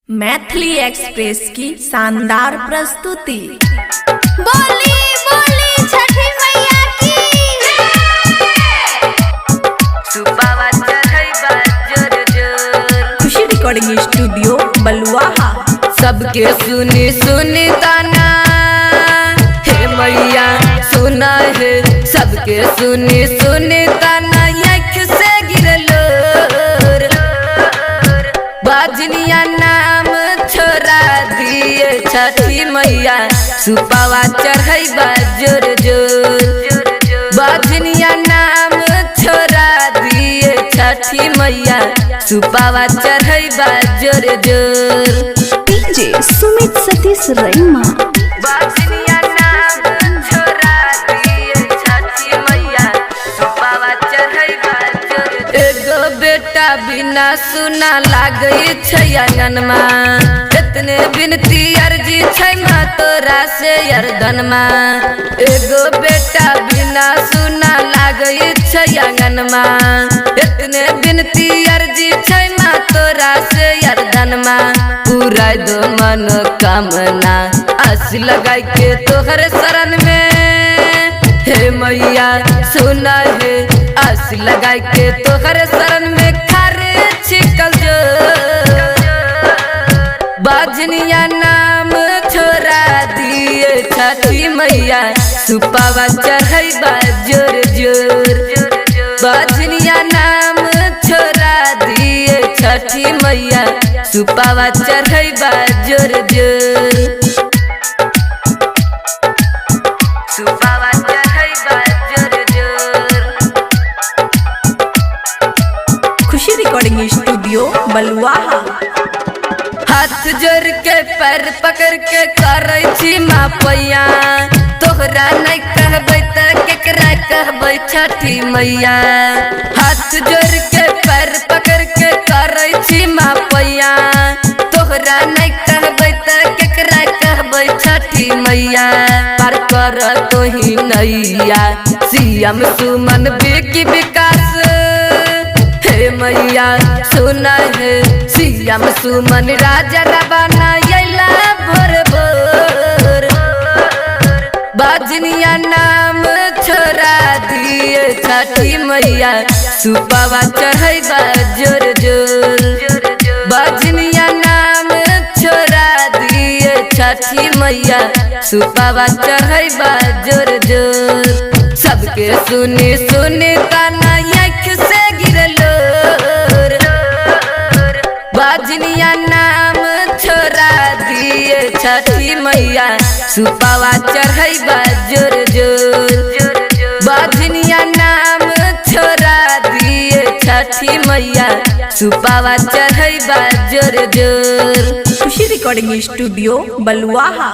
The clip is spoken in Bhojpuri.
मैथिली एक्सप्रेस की शानदार प्रस्तुति। बोली बोली छठी मैया की। सुबावा चढ़ई बा जोर जोर। खुशी रिकॉर्डिंग स्टूडियो बलुआहा। सबके सुनी सुनी ताना हे मैया सुना है। सबके सुनी सुनी ताना आँख से गिरलो बाजनिया नाम छोड़ा दिए छठी मैया। सुपावा चढ़ई बा जोर जोर। बाजनिया नाम छोड़ा दिए छठी मैया। सुपावा चढ़ई बा जोर जोर। डीजे सुमित सतीश रईमा। बाजनिया नाम छोड़ा दिए छठी मैया। सुपावा चढ़ई बा जोर जोर। एगो बेटा बिना सुना लागई छै आंगनमा। इतने बिनती अर्जी छै माँ तोरा से अरदनमा। एगो बेटा बिना सुना लागई छै आंगनमा। इतने बिनती अर्जी छै माँ तोरा से अरदनमा। पूरा दो मनोकामना आस लगाई के तोहर शरण में हे मैया सुना है। आस लगाई के तोहर शरण में खारे छिकल जो बाजनिया नाम छोड़ा दिए छठी मैया। सुपावा चढ़ई बा जोर जोर। बाजनिया नाम छोड़ा दिए छठी मैया। सुपावा चढ़ई बा जोर जोर। सुपावा चढ़ई बा जोर जोर। खुशी रिकॉर्डिंग स्टूडियो बलुआहा। हाथ जोड़ के पैर पकड़ के करे छी माँ पैया। तोहरा नहीं कहबै त केकरा कहबै छठी मैया। हाथ जोड़ के पैर पकड़ के करे छी माँ पैया। तोहरा नहीं कहबै त केकरा कहबै छठी मैया। पार कर तोही नैया सीएम सुमन विकी विकास हे मैया सुना है। सीएम सुमन राजा रवाना अइला भोर भोर। बाजनिया नाम छोड़ा दिए छठी मैया। सुपावा चढ़ई बा जोर जोर। बाजनिया नाम छोड़ा दिए छठी मैया। सुपावा चढ़ई बा जोर जोर। सबके सुनी सुनी ताना आँख से गिरलो बाजनिया नाम छोड़ा दिए छठी मैया। सुपावा चढ़ई बा जोर जोर। बाजनिया नाम छोड़ा दिए छठी मैया। सुपावा चढ़ई बा जोर जोर। खुशी रिकॉर्डिंग स्टूडियो बलुआहा।